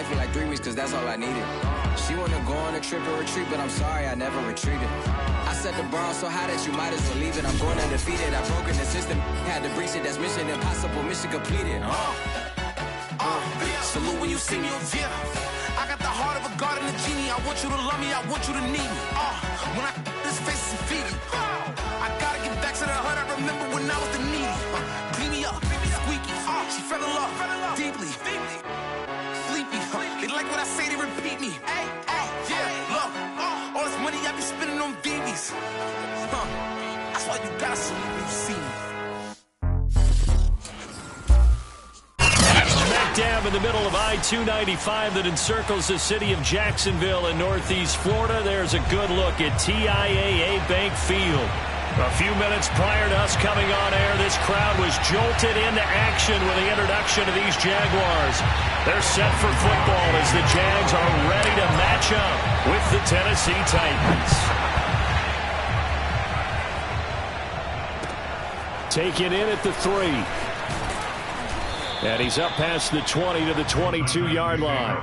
wife in like 3 weeks, cause that's all I needed. She wanna go on a trip or retreat, but I'm sorry, I never retreated. I set the bar so high that you might as well leave it. I'm going undefeated, I've broken the system. Had to breach it, that's mission impossible, mission completed. Salute when you see me, yeah. I got the heart of a god and a genie. I want you to love me, I want you to need me. When I this face is Fiji. I gotta get back to the hood. I remember when I was the needy. Clean me up, squeaky. She fell in love deeply. Sleepy. They like what I say, they repeat me. Yeah, look, all this money I be spending on BBs. That's why you gotta salute when you see me. Down in the middle of I-295 that encircles the city of Jacksonville in northeast Florida. There's a good look at TIAA Bank Field. A few minutes prior to us coming on air, this crowd was jolted into action with the introduction of these Jaguars. They're set for football as the Jags are ready to match up with the Tennessee Titans. Taken in at the 3. And he's up past the 20 to the 22-yard line.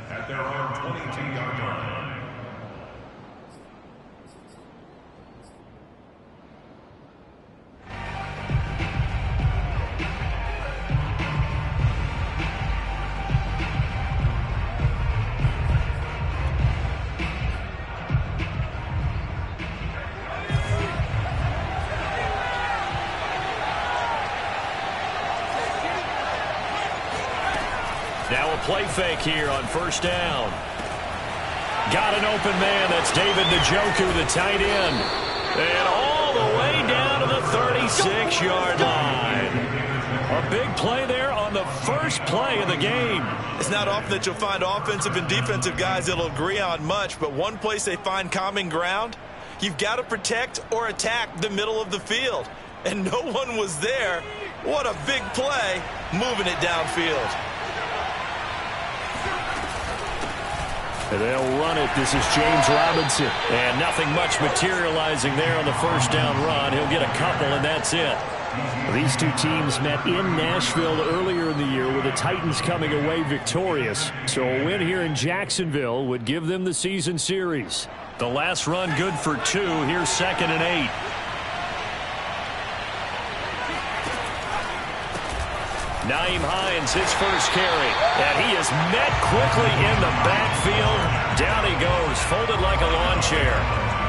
At their own 22-yard line. Now a play fake here on first down. Got an open man. That's David Njoku, the tight end. And all the way down to the 36-yard line. A big play there on the first play of the game. It's not often that you'll find offensive and defensive guys that'll agree on much, but one place they find common ground, you've got to protect or attack the middle of the field. And no one was there. What a big play, moving it downfield. And they'll run it. This is James Robinson. And nothing much materializing there on the first down run. He'll get a couple, and that's it. These two teams met in Nashville earlier in the year with the Titans coming away victorious. So a win here in Jacksonville would give them the season series. The last run good for 2. Here's 2nd and 8. Nyheim Hines, his first carry. And he is met quickly in the backfield. Down he goes, folded like a lawn chair.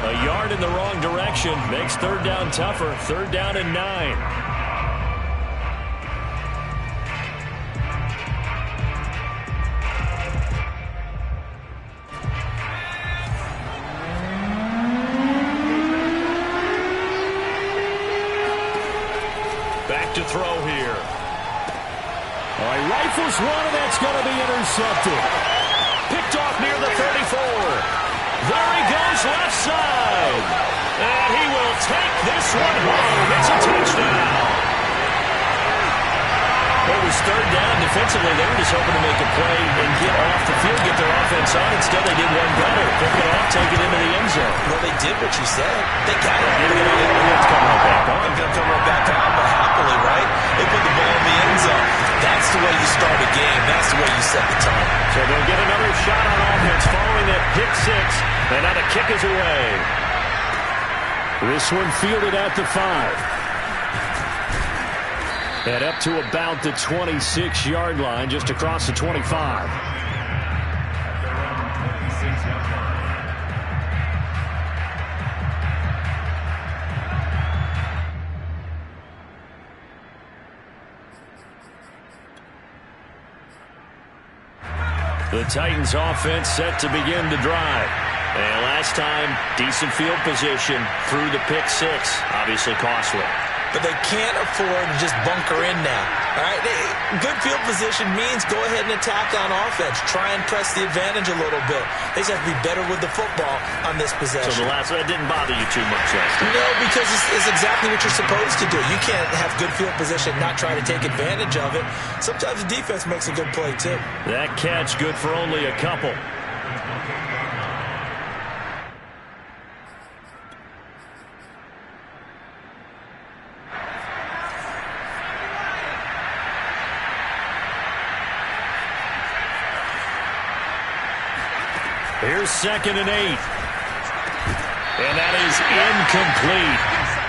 A yard in the wrong direction makes third down tougher. 3rd down and 9. Back to throw here. He rifles one, and that's going to be intercepted. Picked off near the 34. There he goes, left side. And he will take this one home. It's a touchdown. It was 3rd down. Defensively, they were just hoping to make a play and get off the field, get their offense on. Instead, they did one better. Pick it off, take it into the end zone. Well, they did what you said. They got it. It's coming right back on. They're going to come right back on, but happily, right? They put the ball in the end zone. That's the way you start a game. That's the way you set the tone. So they'll get another shot on offense following that pick 6. And now the kick is away. This one fielded at the 5. And up to about the 26-yard line, just across the 25. The Titans offense set to begin the drive. And last time, decent field position through the pick 6. Obviously costly. But they can't afford to just bunker in now. All right, good field position means go ahead and attack on offense. Try and press the advantage a little bit. They just have to be better with the football on this possession. So the last one didn't bother you too much last time? No, because it's exactly what you're supposed to do. You can't have good field position, not try to take advantage of it. Sometimes the defense makes a good play, too. That catch good for only a couple. Here's 2nd and 8. And that is incomplete.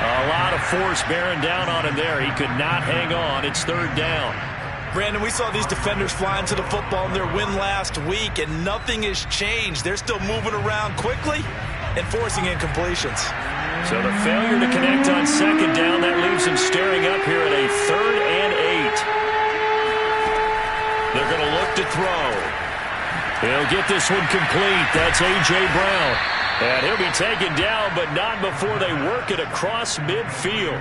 A lot of force bearing down on him there. He could not hang on. It's 3rd down. Brandon, we saw these defenders flying to the football in their win last week, and nothing has changed. They're still moving around quickly and forcing incompletions. So the failure to connect on 2nd down, that leaves him staring up here at a 3rd and 8. They're going to look to throw. He'll get this one complete. That's A.J. Brown. And he'll be taken down, but not before they work it across midfield.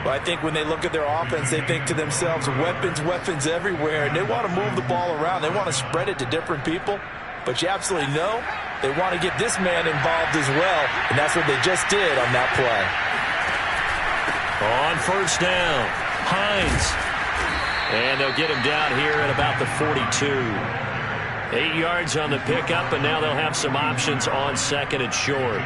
Well, I think when they look at their offense, they think to themselves, weapons everywhere, and they want to move the ball around. They want to spread it to different people, but you absolutely know they want to get this man involved as well, and that's what they just did on that play. On 1st down, Hines. And they'll get him down here at about the 42. 8 yards on the pickup, and now they'll have some options on 2nd and short.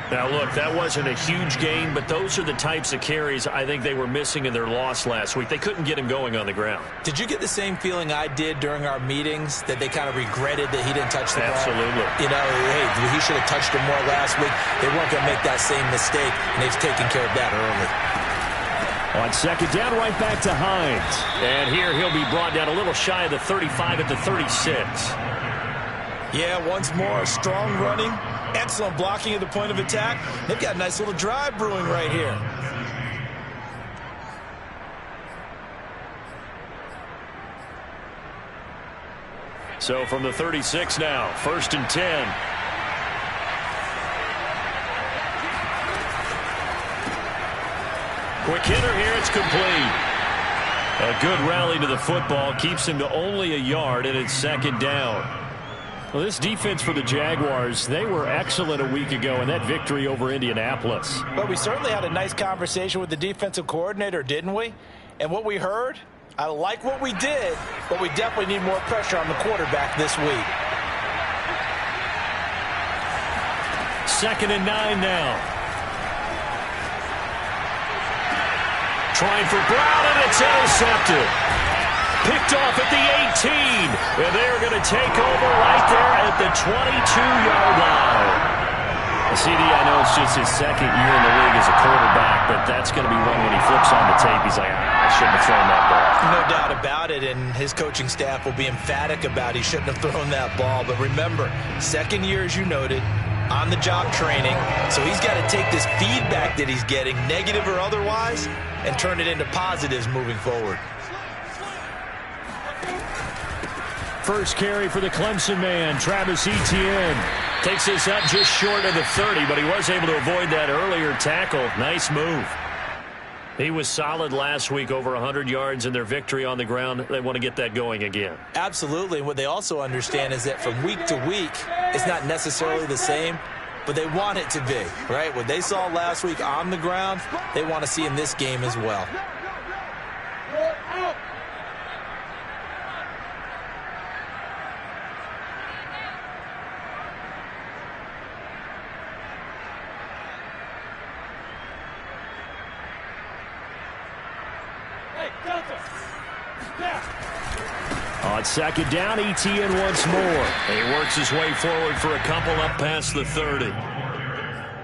Now, look, that wasn't a huge gain, but those are the types of carries I think they were missing in their loss last week. They couldn't get him going on the ground. Did you get the same feeling I did during our meetings, that they kind of regretted that he didn't touch the ball? Absolutely. You know, hey, he should have touched him more last week. They weren't going to make that same mistake, and they've taken care of that early. On 2nd down, right back to Hines. And here he'll be brought down a little shy of the 35 at the 36. Yeah, once more, strong running, excellent blocking at the point of attack. They've got a nice little drive brewing right here. So from the 36 now, 1st and 10. Quick hitter here, it's complete. A good rally to the football keeps him to only a yard, and it's 2nd down. Well, this defense for the Jaguars, they were excellent a week ago in that victory over Indianapolis. But we certainly had a nice conversation with the defensive coordinator, didn't we? And what we heard, I like what we did, but we definitely need more pressure on the quarterback this week. 2nd and 9 now. Trying for Brown, and it's intercepted. Picked off at the 18. And they're going to take over right there at the 22-yard line. CD, I know it's just his 2nd year in the league as a quarterback, but that's going to be one when he flips on the tape. He's like, I shouldn't have thrown that ball. No doubt about it, and his coaching staff will be emphatic about he shouldn't have thrown that ball. But remember, 2nd year, as you noted, on-the-job training. So he's got to take this feedback that he's getting, negative or otherwise, and turn it into positives moving forward. First carry for the Clemson man, Travis Etienne. Takes this up just short of the 30, but he was able to avoid that earlier tackle. Nice move. He was solid last week, over 100 yards in their victory on the ground. They want to get that going again. Absolutely. And what they also understand is that from week to week, it's not necessarily the same, but they want it to be, right? What they saw last week on the ground, they want to see in this game as well. On 2nd down, Etienne once more. He works his way forward for a couple up past the 30.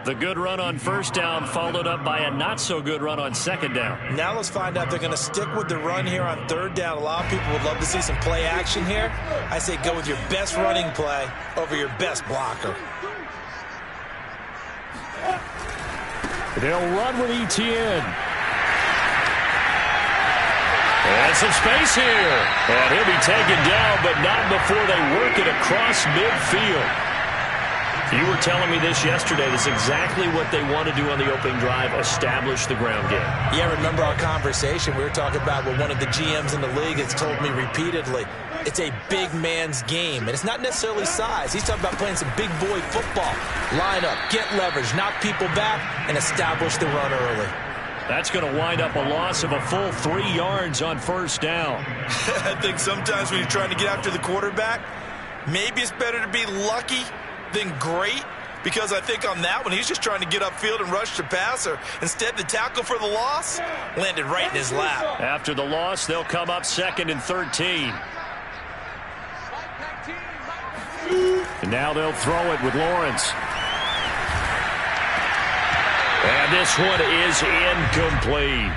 The good run on 1st down followed up by a not-so-good run on 2nd down. Now let's find out if they're going to stick with the run here on 3rd down. A lot of people would love to see some play action here. I say go with your best running play over your best blocker. They'll run with Etienne. And some space here. And he'll be taken down, but not before they work it across midfield. You were telling me this yesterday. This is exactly what they want to do on the opening drive, establish the ground game. Yeah, remember our conversation? We were talking about what one of the GMs in the league has told me repeatedly. It's a big man's game, and it's not necessarily size. He's talking about playing some big boy football. Line up, get leverage, knock people back, and establish the run early. That's going to wind up a loss of a full 3 yards on 1st down. I think sometimes when you're trying to get after the quarterback, maybe it's better to be lucky than great, because I think on that one, he's just trying to get upfield and rush the passer. Instead, the tackle for the loss landed right in his lap. After the loss, they'll come up 2nd and 13. And now they'll throw it with Lawrence. And this one is incomplete.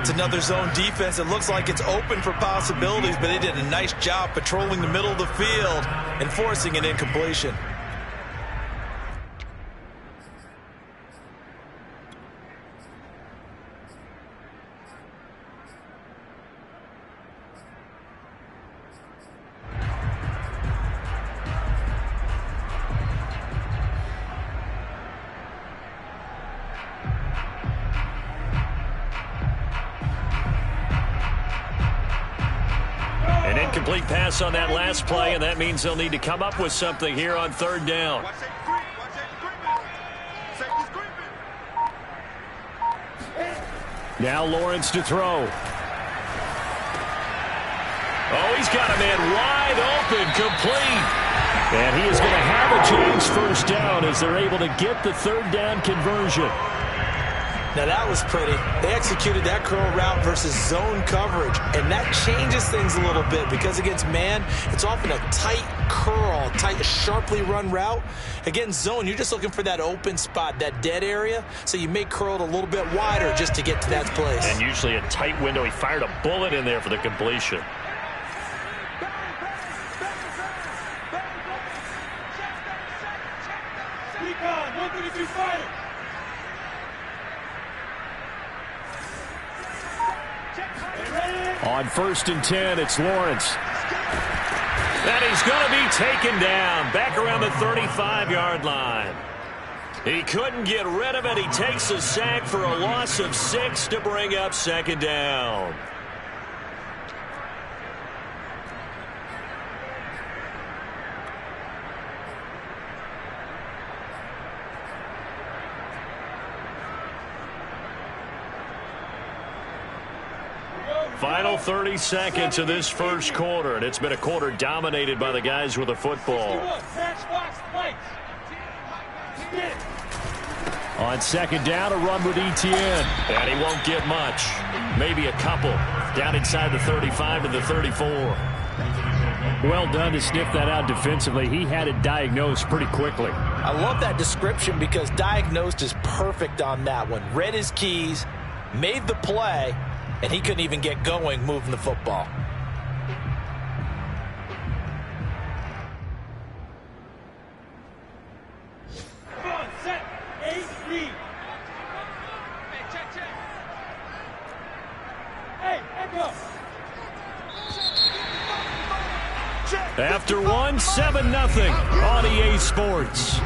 It's another zone defense. It looks like it's open for possibilities, but they did a nice job patrolling the middle of the field and forcing an incompletion. An incomplete pass on that last play, and that means they'll need to come up with something here on third down. Now Lawrence to throw. Oh, he's got a man wide open, complete. And he is going to have a Jags first down as they're able to get the third down conversion. Now that was pretty. They executed that curl route versus zone coverage, and that changes things a little bit because against man, it's often a tight curl, tight, sharply run route. Against zone, you're just looking for that open spot, that dead area, so you may curl it a little bit wider just to get to that place. And usually a tight window. He fired a bullet in there for the completion. On 1st and 10, it's Lawrence. And he's going to be taken down back around the 35-yard line. He couldn't get rid of it. He takes a sack for a loss of 6 to bring up second down. Final 30 seconds of this first quarter, and it's been a quarter dominated by the guys with the football. On second down, a run with Etienne, and he won't get much. Maybe a couple down inside the 35 to the 34. Well done to sniff that out defensively. He had it diagnosed pretty quickly. I love that description because diagnosed is perfect on that one. Read his keys, made the play, and he couldn't even get going moving the football. Come on, set, 8-3. Hey, echo. After 7-0 on EA Sports.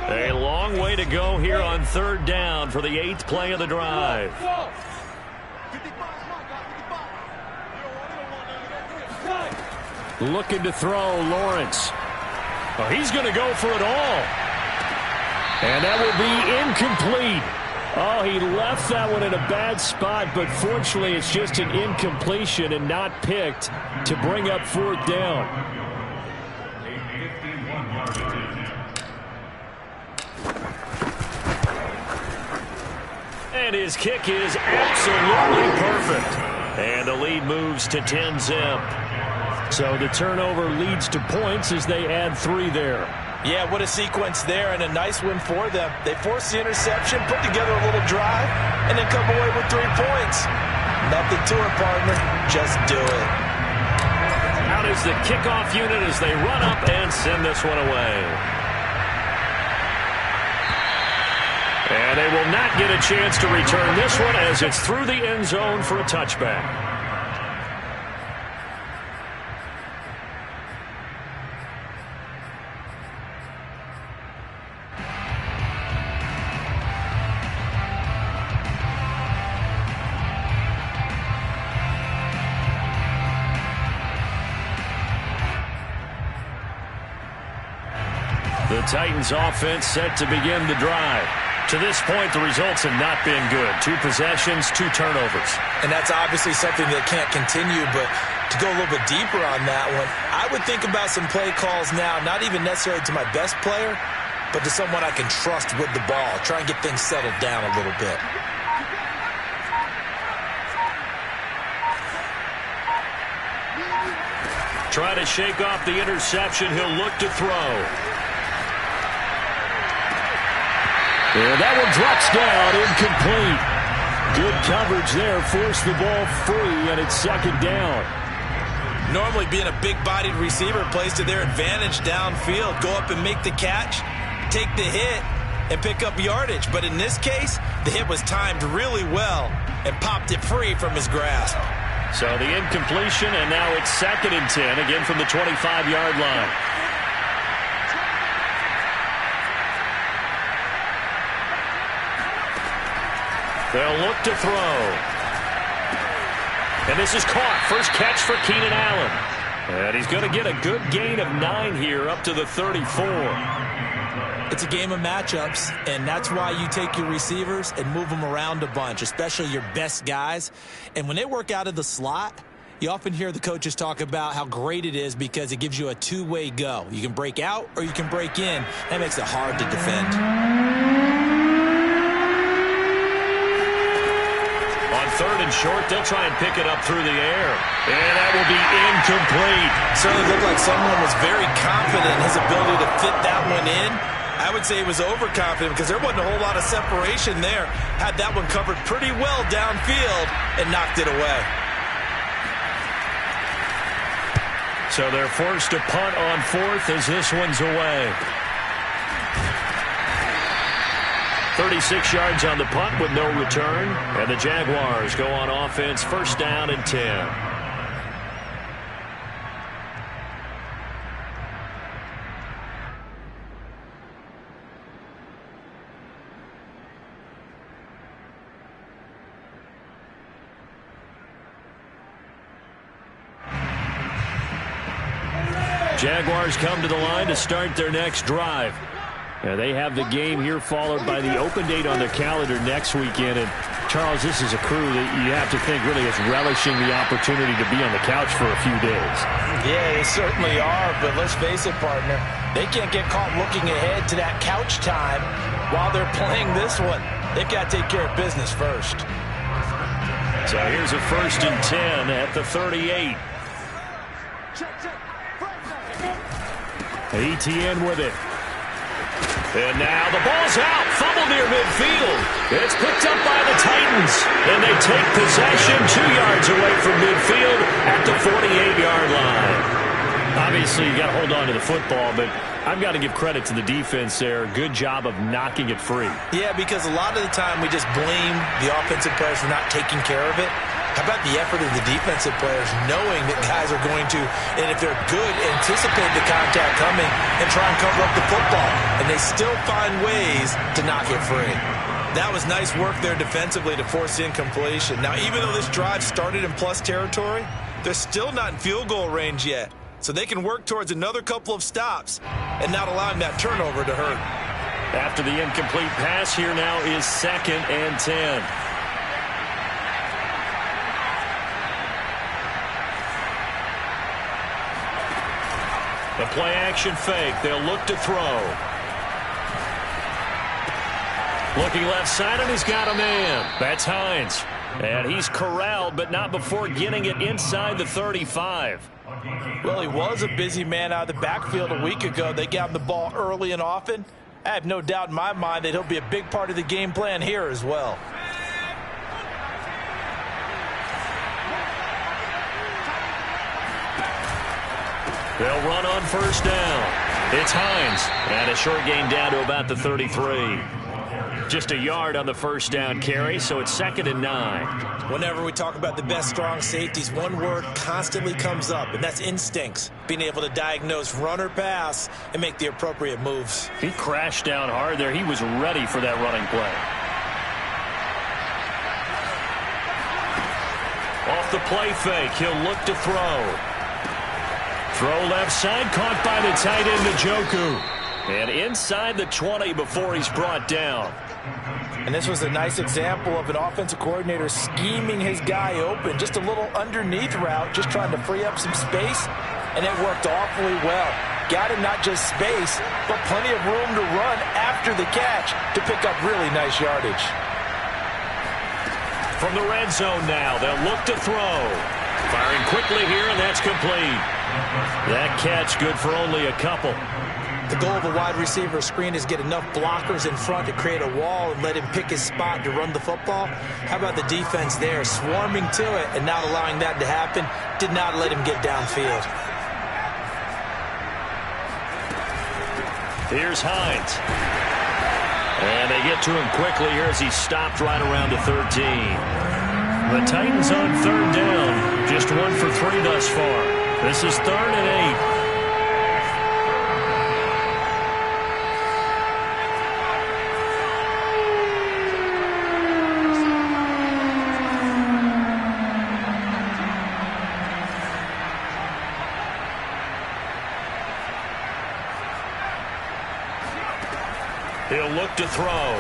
A long way to go here on third down for the 8th play of the drive. Looking to throw, Lawrence. Oh, he's going to go for it all. And that will be incomplete. Oh, he left that one in a bad spot, but fortunately it's just an incompletion and not picked to bring up fourth down. And his kick is absolutely perfect. And the lead moves to 10-zip. So the turnover leads to points as they add 3 there. Yeah, what a sequence there, and a nice win for them. They forced the interception, put together a little drive, and then come away with 3 points. Nothing to it, partner. Just do it. Out is the kickoff unit as they run up and send this one away. And they will not get a chance to return this one as it's through the end zone for a touchback. The Titans offense set to begin the drive. To this point, the results have not been good. 2 possessions, 2 turnovers. And that's obviously something that can't continue, but to go a little bit deeper on that one, I would think about some play calls now, not even necessarily to my best player, but to someone I can trust with the ball. Try and get things settled down a little bit. Trying to shake off the interception. He'll look to throw. And that one drops down, incomplete. Good coverage there, forced the ball free, and it's second down. Normally being a big-bodied receiver plays to their advantage downfield. Go up and make the catch, take the hit, and pick up yardage. But in this case, the hit was timed really well and popped it free from his grasp. So the incompletion, and now it's 2nd and 10, again from the 25-yard line. They'll look to throw. And this is caught. First catch for Keenan Allen. And he's going to get a good gain of 9 here up to the 34. It's a game of matchups, and that's why you take your receivers and move them around a bunch, especially your best guys. And when they work out of the slot, you often hear the coaches talk about how great it is because it gives you a two-way go. You can break out or you can break in. That makes it hard to defend. On 3rd and short, they'll try and pick it up through the air. And that will be incomplete. Certainly looked like someone was very confident in his ability to fit that one in. I would say he was overconfident because there wasn't a whole lot of separation there. Had that one covered pretty well downfield and knocked it away. So they're forced to punt on 4th as this one's away. 36 yards on the punt with no return. And the Jaguars go on offense, 1st down and 10. Jaguars come to the line to start their next drive. They have the game here followed by the open date on their calendar next weekend. And Charles, this is a crew that you have to think really is relishing the opportunity to be on the couch for a few days. Yeah, they certainly are, but let's face it, partner. They can't get caught looking ahead to that couch time while they're playing this one. They've got to take care of business first. So here's a 1st and 10 at the 38. ETN with it. And now the ball's out. Fumble near midfield. It's picked up by the Titans. And they take possession 2 yards away from midfield at the 48-yard line. Obviously, you got to hold on to the football, but I've got to give credit to the defense there. Good job of knocking it free. Yeah, because a lot of the time we just blame the offensive players for not taking care of it. How about the effort of the defensive players knowing that guys are going to, and if they're good, anticipate the contact coming and try and cover up the football. And they still find ways to knock it free. That was nice work there defensively to force incompletion. Now, even though this drive started in plus territory, they're still not in field goal range yet. So they can work towards another couple of stops and not allowing that turnover to hurt. After the incomplete pass, here now is 2nd and 10. The play-action fake. They'll look to throw. Looking left side, and he's got a man. That's Hines. And he's corralled, but not before getting it inside the 35. Well, he was a busy man out of the backfield a week ago. They got him the ball early and often. I have no doubt in my mind that he'll be a big part of the game plan here as well. They'll run on 1st down. It's Hines. And a short gain down to about the 33. Just a yard on the 1st down carry, so it's 2nd and 9. Whenever we talk about the best strong safeties, one word constantly comes up, and that's instincts. Being able to diagnose run or pass and make the appropriate moves. He crashed down hard there. He was ready for that running play. Off the play fake, he'll look to throw. Throw left side, caught by the tight end, Njoku. And inside the 20 before he's brought down. And this was a nice example of an offensive coordinator scheming his guy open. Just a little underneath route, just trying to free up some space. And it worked awfully well. got him not just space, but plenty of room to run after the catch to pick up really nice yardage. From the red zone now, they'll look to throw. Firing quickly here, and that's complete. That catch good for only a couple. The goal of a wide receiver screen is get enough blockers in front to create a wall and let him pick his spot to run the football. How about the defense there, swarming to it and not allowing that to happen? Did not let him get downfield. Here's Hines. And they get to him quickly here as he stopped right around the 13. The Titans on third down. Just 1 for 3 thus far. This is 3rd and 8. He'll look to throw.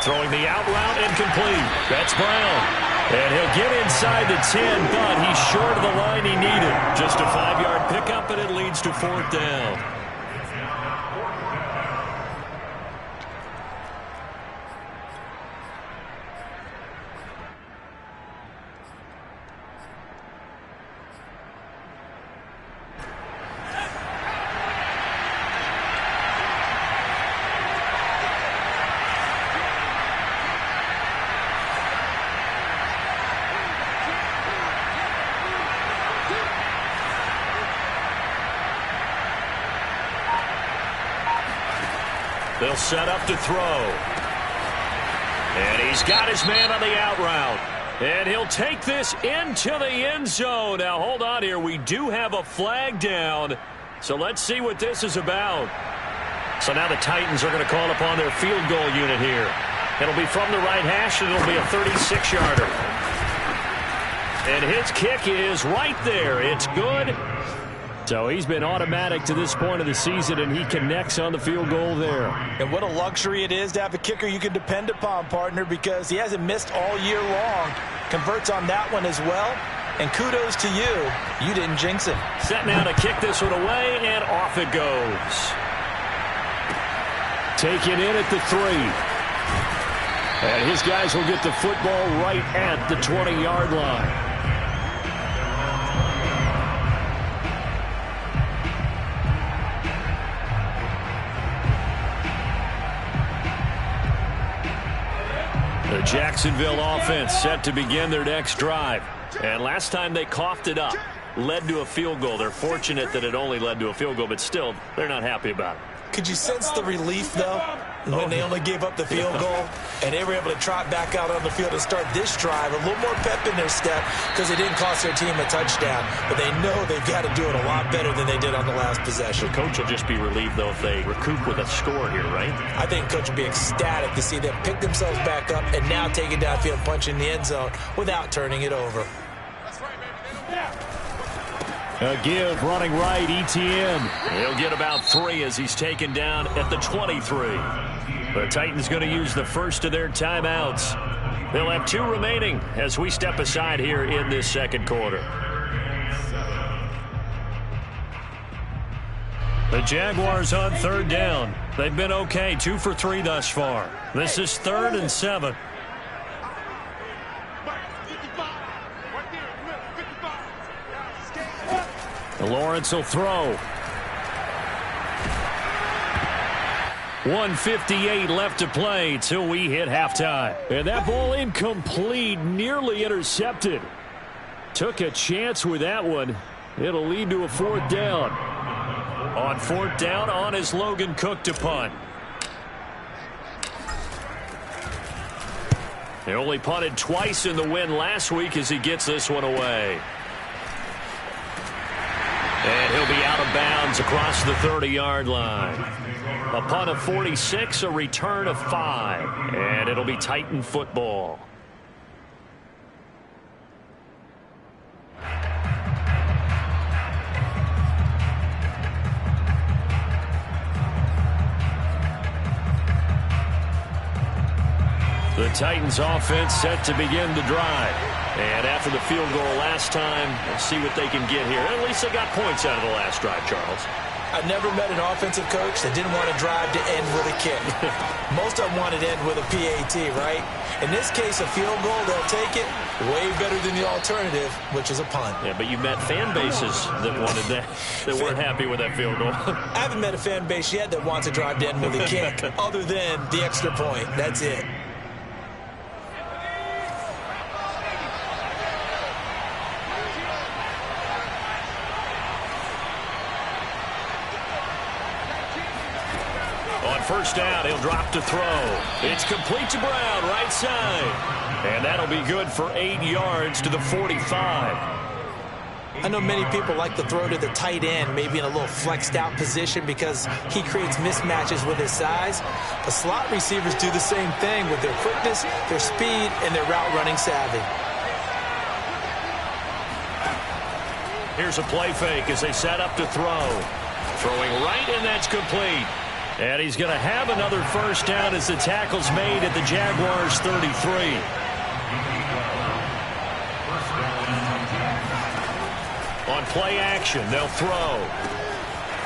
Throwing the out route incomplete. That's Brown. And he'll get inside the 10, but he's short of the line he needed. Just a 5-yard pickup, and it leads to 4th down. They'll set up to throw. And he's got his man on the out route. And he'll take this into the end zone. Now, hold on here. We do have a flag down. So let's see what this is about. So now the Titans are going to call upon their field goal unit here. It'll be from the right hash, and it'll be a 36-yarder. And his kick is right there. It's good. So he's been automatic to this point of the season, and he connects on the field goal there. And what a luxury it is to have a kicker you can depend upon, partner, because he hasn't missed all year long. Converts on that one as well. And kudos to you. You didn't jinx him. Set now to kick this one away, and off it goes. Taken in at the 3. And his guys will get the football right at the 20-yard line. The Jacksonville offense set to begin their next drive. And last time they coughed it up, led to a field goal. They're fortunate that it only led to a field goal, but still, they're not happy about it. Could you sense the relief, though, when they only gave up the field goal and they were able to trot back out on the field and start this drive? A little more pep in their step because it didn't cost their team a touchdown. But they know they've got to do it a lot better than they did on the last possession. The coach will just be relieved, though, if they recoup with a score here, right? I think coach will be ecstatic to see them pick themselves back up and now take it downfield, punch in the end zone without turning it over. A give running right, ETN. He'll get about 3 as he's taken down at the 23. The Titans going to use the first of their timeouts. They'll have 2 remaining as we step aside here in this second quarter. The Jaguars on third down. They've been okay, 2 for 3 thus far. This is 3rd and 7. Lawrence will throw. 1:58 left to play till we hit halftime. And that ball incomplete, nearly intercepted. Took a chance with that one. It'll lead to a 4th down. On 4th down, on is Logan Cook to punt. He only punted twice in the win last week as he gets this one away. And he'll be out of bounds across the 30-yard line. A punt of 46, a return of 5. And it'll be Titan football. The Titans offense set to begin the drive. And after the field goal last time, let's see what they can get here. At least they got points out of the last drive, Charles. I never met an offensive coach that didn't want to drive to end with a kick. Most of them wanted to end with a PAT, right? In this case, a field goal, they'll take it way better than the alternative, which is a punt. Yeah, but you met fan bases that wanted that, that weren't happy with that field goal. I haven't met a fan base yet that wants to drive to end with a kick, other than the extra point. That's it. On first down, he'll drop to throw. It's complete to Brown, right side. And that'll be good for 8 yards to the 45. I know many people like to throw to the tight end, maybe in a little flexed out position because he creates mismatches with his size. But slot receivers do the same thing with their quickness, their speed, and their route running savvy. Here's a play fake as they set up to throw. Throwing right, and that's complete. And he's going to have another first down as the tackle's made at the Jaguars' 33. On play action, they'll throw.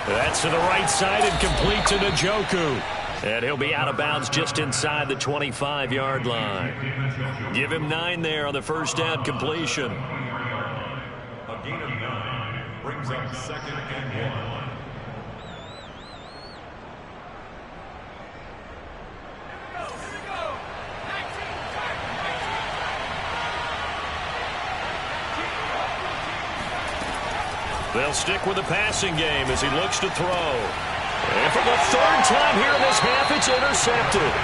That's to the right side and complete to Njoku. And he'll be out of bounds just inside the 25-yard line. Give him 9 there on the first down completion. A gain of 9 brings up 2nd and 1. They'll stick with the passing game as he looks to throw. And for the 3rd time here in this half, it's intercepted.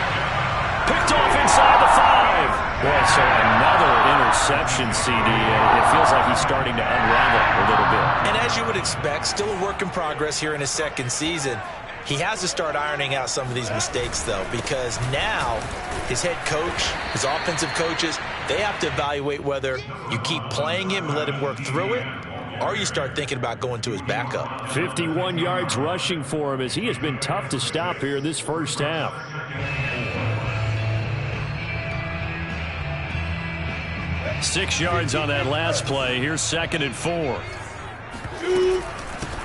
Picked off inside the 5. Boy, so another interception, CD. It feels like he's starting to unravel a little bit. And as you would expect, still a work in progress here in his 2nd season. He has to start ironing out some of these mistakes, though, because now his head coach, his offensive coaches, they have to evaluate whether you keep playing him and let him work through it, or you start thinking about going to his backup. 51 yards rushing for him as he has been tough to stop here in this first half. Six yards on that last play. Here's 2nd and 4.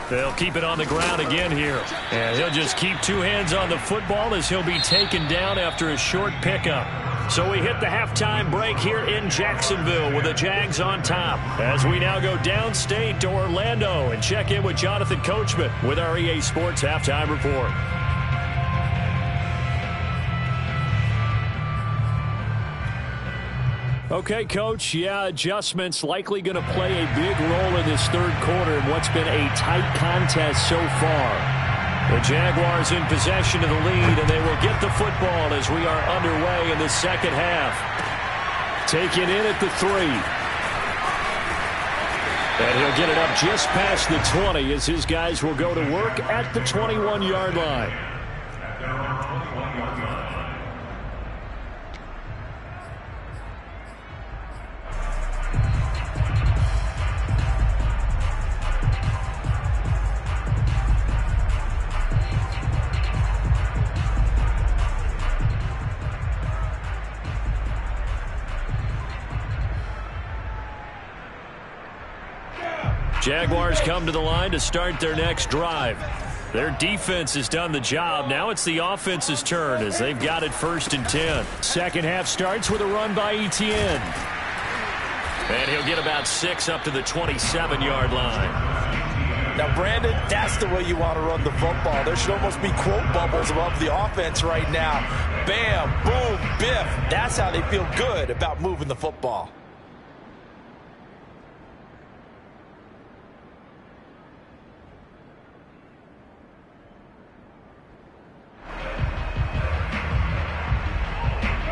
They'll keep it on the ground again here. And he'll just keep 2 hands on the football as he'll be taken down after a short pickup. So we hit the halftime break here in Jacksonville with the Jags on top. As we now go downstate to Orlando and check in with Jonathan Coachman with our EA Sports Halftime Report. Okay, Coach, adjustments likely going to play a big role in this 3rd quarter in what's been a tight contest so far. The Jaguars in possession of the lead, and they will get the football as we are underway in the 2nd half. Taken in at the 3. And he'll get it up just past the 20 as his guys will go to work at the 21-yard line. At their own 21-yard line. Jaguars come to the line to start their next drive. Their defense has done the job. Now it's the offense's turn as they've got it 1st and 10. 2nd half starts with a run by Etienne. And he'll get about 6 up to the 27-yard line. Now, Brandon, that's the way you want to run the football. There should almost be quote bubbles above the offense right now. Bam, boom, biff. That's how they feel good about moving the football.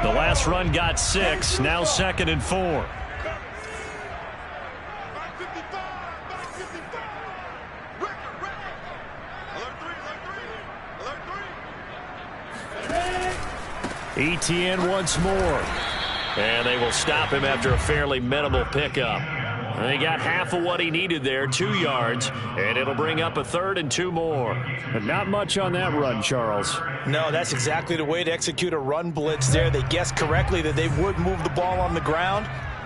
The last run got 6, now 2nd and 4. Etienne once more. And they will stop him after a fairly minimal pickup. They got half of what he needed there, 2 yards, and it'll bring up a 3rd and 2 more. But not much on that run, Charles. No, that's exactly the way to execute a run blitz there. They guessed correctly that they would move the ball on the ground,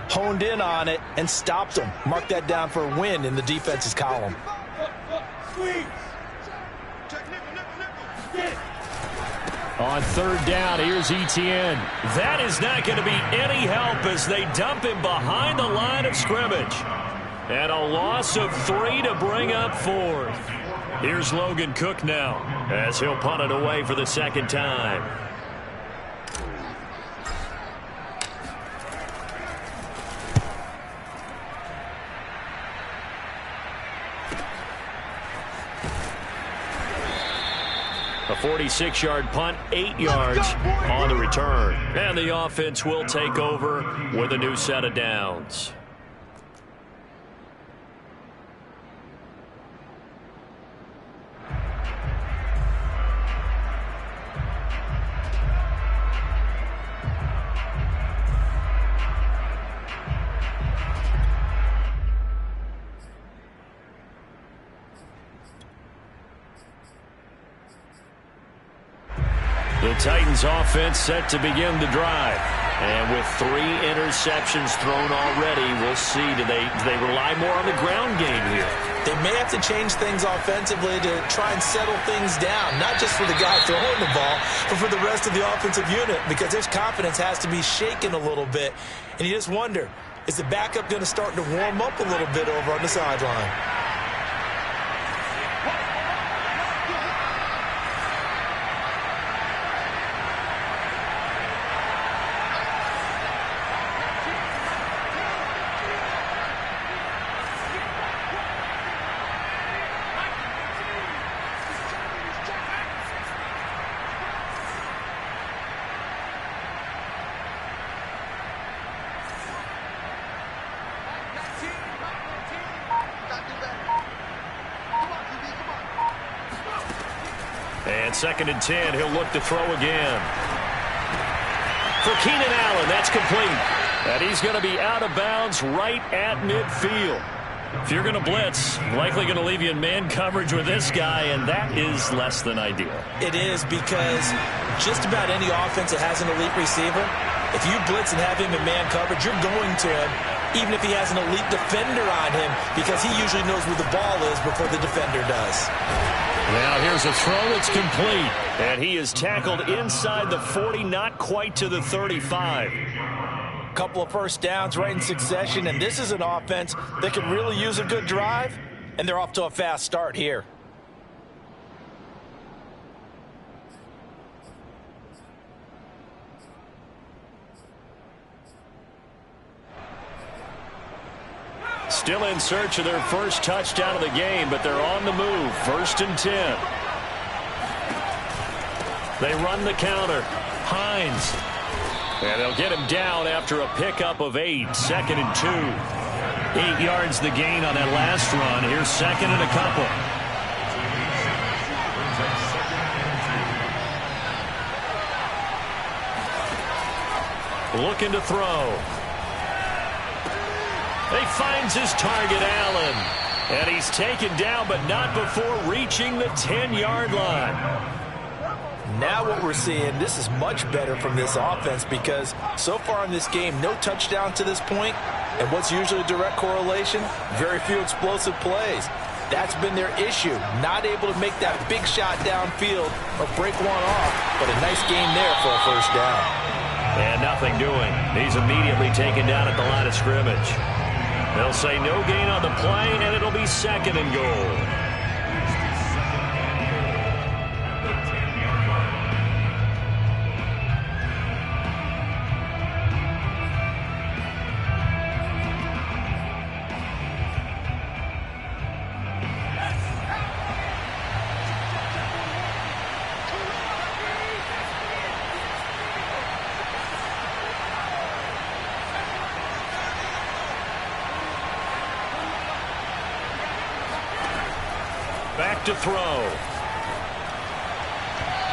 honed in on it, and stopped them. Mark that down for a win in the defense's column. On third down, here's Etienne. That is not going to be any help as they dump him behind the line of scrimmage. And a loss of 3 to bring up fourth. Here's Logan Cook now as he'll punt it away for the second time. A 46-yard punt, 8 yards on the return. And the offense will take over with a new set of downs. The Titans offense set to begin the drive. And with 3 interceptions thrown already, we'll see. Do they rely more on the ground game here? They may have to change things offensively to try and settle things down, not just for the guy throwing the ball, but for the rest of the offensive unit, because his confidence has to be shaken a little bit. And you just wonder, is the backup going to start to warm up a little bit over on the sideline? And 2nd and 10, he'll look to throw again. For Keenan Allen, that's complete. And he's going to be out of bounds right at midfield. If you're going to blitz, likely going to leave you in man coverage with this guy, and that is less than ideal. It is, because just about any offense that has an elite receiver, if you blitz and have him in man coverage, you're going to him, even if he has an elite defender on him, because he usually knows where the ball is before the defender does. Now here's a throw that's complete. And he is tackled inside the 40, not quite to the 35. Couple of first downs right in succession, and this is an offense that could really use a good drive, and they're off to a fast start here. Still in search of their first touchdown of the game, but they're on the move. 1st and 10. They run the counter. Hines. And they'll get him down after a pickup of 8. 2nd and 2. 8 yards the gain on that last run. Here's 2nd and a couple. Looking to throw. He finds his target, Allen. And he's taken down, but not before reaching the 10-yard line. Now what we're seeing, this is much better from this offense, because so far in this game, no touchdown to this point. And what's usually a direct correlation? Very few explosive plays. That's been their issue. Not able to make that big shot downfield or break one off, but a nice game there for a first down. And nothing doing. He's immediately taken down at the line of scrimmage. They'll say no gain on the play, and it'll be 2nd and goal. Back to throw.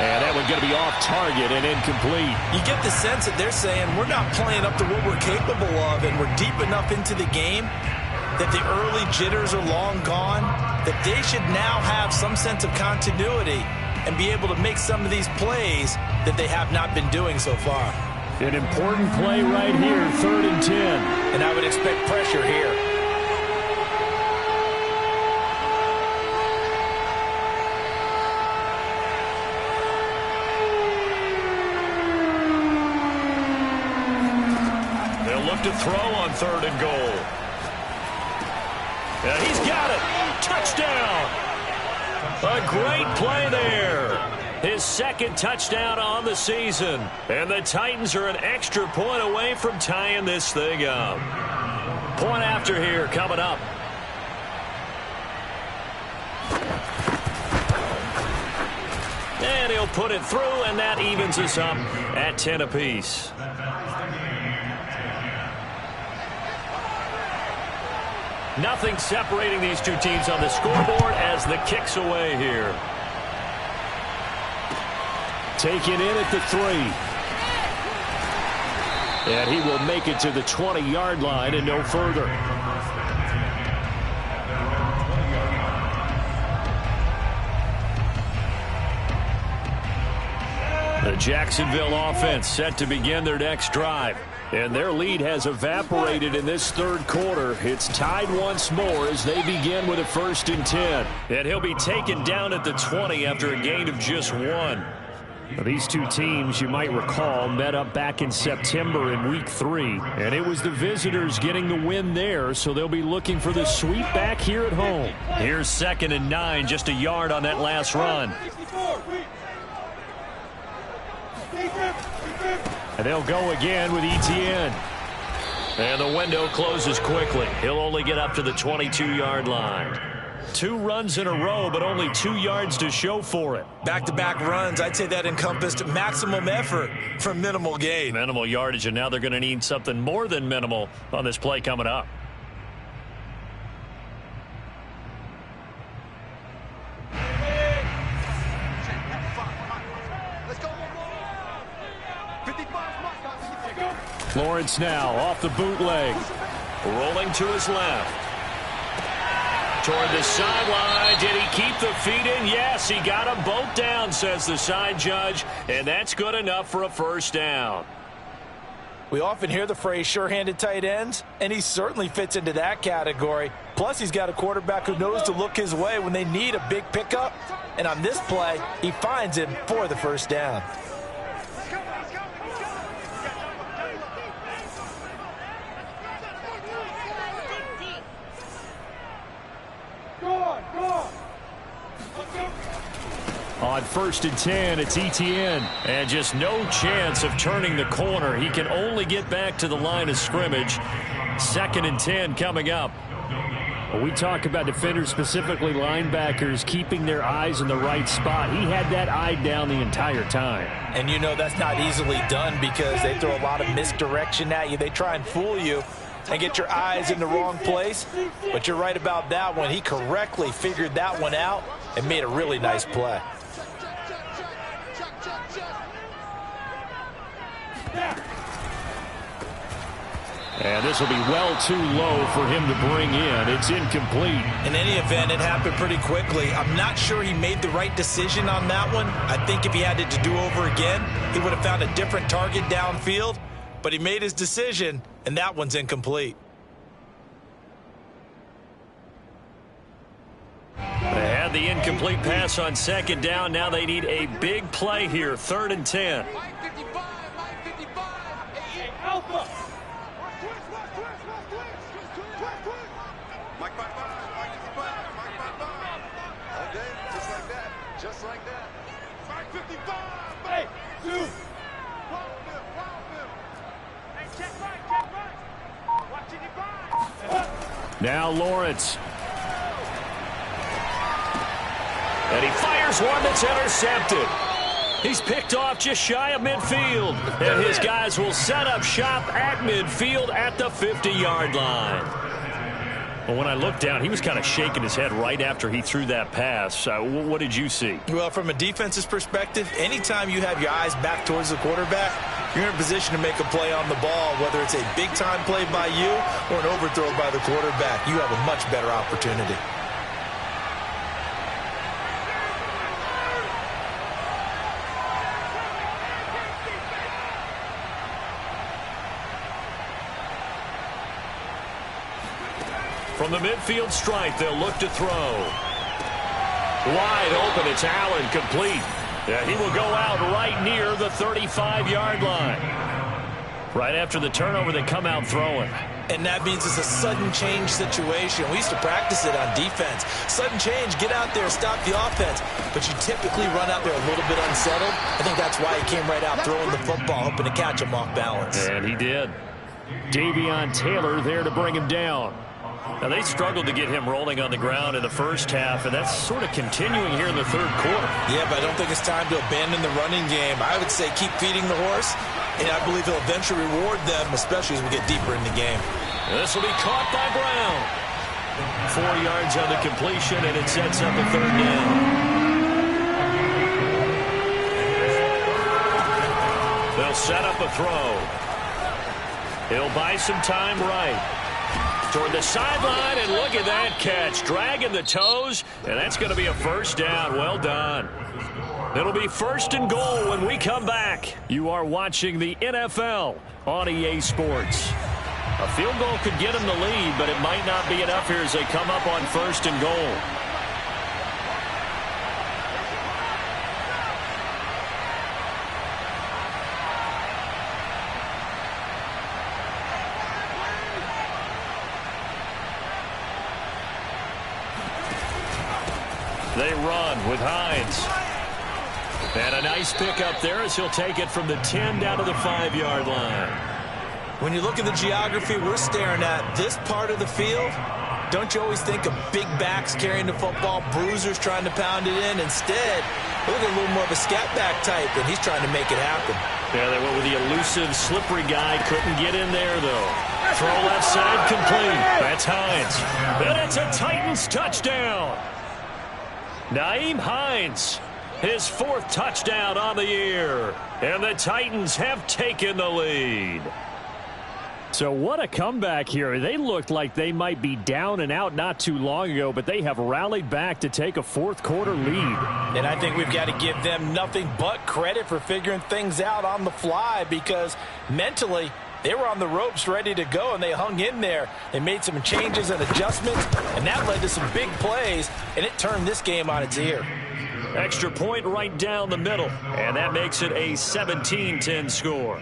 And that one's going to be off target and incomplete. You get the sense that they're saying we're not playing up to what we're capable of, and we're deep enough into the game that the early jitters are long gone, that they should now have some sense of continuity and be able to make some of these plays that they have not been doing so far. An important play right here, 3rd and 10. And I would expect pressure here. to throw on 3rd and goal. And he's got it. Touchdown. A great play there. His 2nd touchdown on the season. And the Titans are an extra point away from tying this thing up. Point after here coming up. And he'll put it through, and that evens us up at 10 apiece. Nothing separating these two teams on the scoreboard as the kick's away here. Taken in at the 3. And he will make it to the 20-yard line and no further. The Jacksonville offense set to begin their next drive. And their lead has evaporated in this 3rd quarter. It's tied once more as they begin with a 1st and 10. And he'll be taken down at the 20 after a gain of just 1. Now, these two teams, you might recall, met up back in September in Week 3. And it was the visitors getting the win there, so they'll be looking for the sweep back here at home. Here's 2nd and 9, just a yard on that last run. And they'll go again with Etienne. And the window closes quickly. He'll only get up to the 22-yard line. 2 runs in a row, but only 2 yards to show for it. Back-to-back runs, I'd say that encompassed maximum effort for minimal gain. Minimal yardage, and now they're going to need something more than minimal on this play coming up. Lawrence now off the bootleg. Rolling to his left. Toward the sideline. Did he keep the feet in? Yes, he got them both down, says the side judge. And that's good enough for a 1st down. We often hear the phrase sure-handed tight ends, and he certainly fits into that category. Plus, he's got a quarterback who knows to look his way when they need a big pickup. And on this play, he finds him for the 1st down. On 1st and 10, it's Etienne. And just no chance of turning the corner. He can only get back to the line of scrimmage. 2nd and 10 coming up. We talk about defenders, specifically linebackers, keeping their eyes in the right spot. He had that eye down the entire time. And you know that's not easily done because they throw a lot of misdirection at you. They try and fool you and get your eyes in the wrong place. But you're right about that one. He correctly figured that one out and made a really nice play. And this will be well too low for him to bring in. It's incomplete. In any event, it happened pretty quickly. I'm not sure he made the right decision on that one. I think if he had it to do over again, he would have found a different target downfield. But he made his decision, and that one's incomplete. They had the incomplete pass on 2nd down. Now they need a big play here. 3rd and 10. Now Lawrence. And he fires one that's intercepted. He's picked off just shy of midfield. And his guys will set up shop at midfield at the 50-yard line. Well, when I looked down, he was kind of shaking his head right after he threw that pass. What did you see? Well, from a defense's perspective, anytime you have your eyes back towards the quarterback, you're in a position to make a play on the ball, whether it's a big-time play by you or an overthrow by the quarterback. You have a much better opportunity. From the midfield stripe, they'll look to throw. Wide open, it's Allen, complete. And he will go out right near the 35-yard line. Right after the turnover, they come out throwing. And that means it's a sudden change situation. We used to practice it on defense. Sudden change, get out there, stop the offense. But you typically run out there a little bit unsettled. I think that's why he came right out throwing the football, hoping to catch him off balance. And he did. Davion Taylor there to bring him down. Now, they struggled to get him rolling on the ground in the first half, and that's sort of continuing here in the third quarter. Yeah, but I don't think it's time to abandon the running game. I would say keep feeding the horse, and I believe he'll eventually reward them, especially as we get deeper in the game. This will be caught by Brown. 4 yards on the completion, and it sets up a third down. They'll set up a throw. He'll buy some time right. Toward the sideline, and look at that catch. Dragging the toes, and that's going to be a first down. Well done. It'll be 1st and goal when we come back. You are watching the NFL on EA Sports. A field goal could get them the lead, but it might not be enough here as they come up on 1st and goal. They run with Hines. And a nice pickup there as he'll take it from the 10 down to the 5-yard line. When you look at the geography we're staring at, this part of the field, don't you always think of big backs carrying the football, bruisers trying to pound it in? Instead, look at a little more of a scat back type, and he's trying to make it happen. Yeah, they went with the elusive, slippery guy. Couldn't get in there, though. Throw left side complete. That's Hines. And it's a Titans touchdown. Nyheim Hines, his 4th touchdown on the year. And the Titans have taken the lead. So what a comeback here. They looked like they might be down and out not too long ago, but they have rallied back to take a 4th quarter lead. And I think we've got to give them nothing but credit for figuring things out on the fly, because mentally they were on the ropes ready to go, and they hung in there. They made some changes and adjustments, and that led to some big plays, and it turned this game on its ear. Extra point right down the middle, and that makes it a 17-10 score.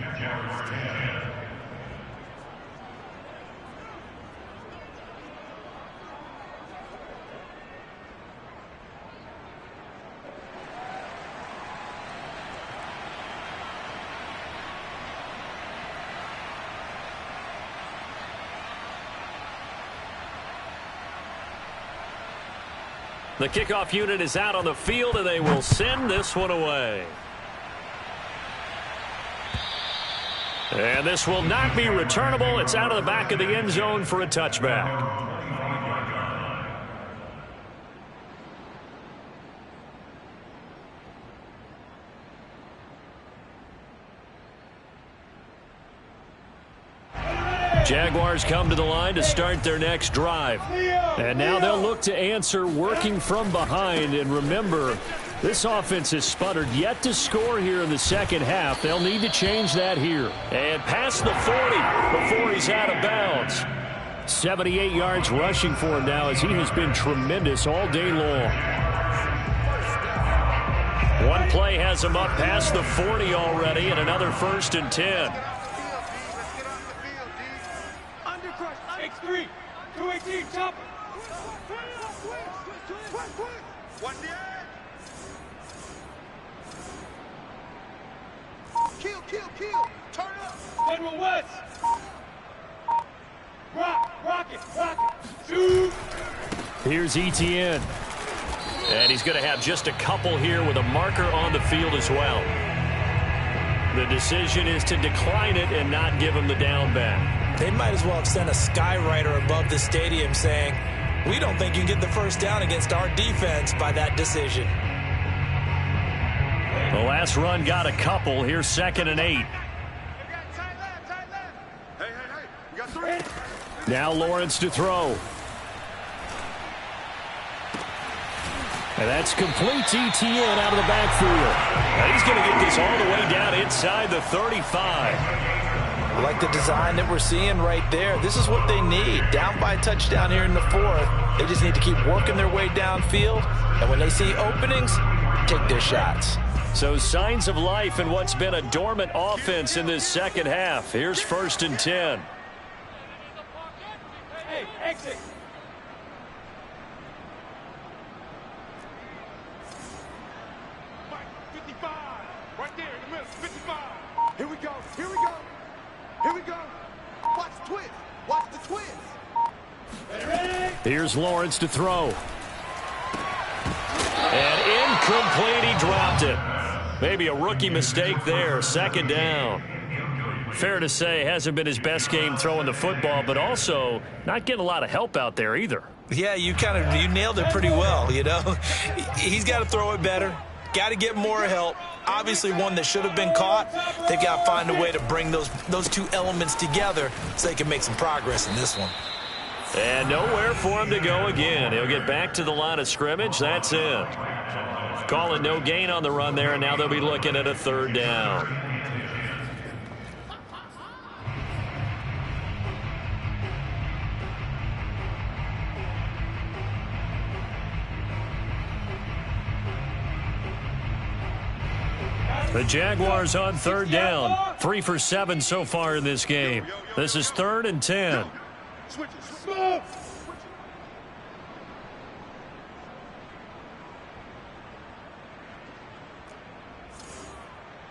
The kickoff unit is out on the field, and they will send this one away. And this will not be returnable. It's out of the back of the end zone for a touchback. Jaguars come to the line to start their next drive. And now they'll look to answer working from behind. And remember, this offense has sputtered yet to score here in the second half. They'll need to change that here. And past the 40 before he's out of bounds. 78 yards rushing for him now as he has been tremendous all day long. One play has him up past the 40 already, and another 1st and 10. X3, 218, chopper. Kill. Turn up. General West. Rocket. Shoot. Here's Etienne. And he's going to have just a couple here with a marker on the field as well. The decision is to decline it and not give him the down back. They might as well have sent a skywriter above the stadium saying, we don't think you can get the first down against our defense by that decision. The last run got a couple. Here's 2nd and 8. Tight left. Hey. We got 3. Now Lawrence to throw. And that's complete to Etienne out of the backfield. And he's going to get this all the way down inside the 35. I like the design that we're seeing right there. This is what they need. Down by a touchdown here in the 4th. They just need to keep working their way downfield. And when they see openings, take their shots. So signs of life in what's been a dormant offense in this second half. Here's 1st and 10. Hey, exit. Mike, 55. Right there in the middle, 55. Here we go. Here we go. Here we go. Watch the twist. Watch the twist. Here's Lawrence to throw. And incomplete. He dropped it. Maybe a rookie mistake there. 2nd down. Fair to say, hasn't been his best game throwing the football, but also not getting a lot of help out there either. Yeah, you nailed it pretty well, you know. He's got to throw it better. Got to get more help. Obviously one that should have been caught. They've got to find a way to bring those two elements together so they can make some progress in this one. And nowhere for him to go again. He'll get back to the line of scrimmage. That's it. Call it no gain on the run there, and now they'll be looking at a 3rd down. The Jaguars on 3rd down. 3 for 7 so far in this game. This is 3rd and 10. Switch it. Move.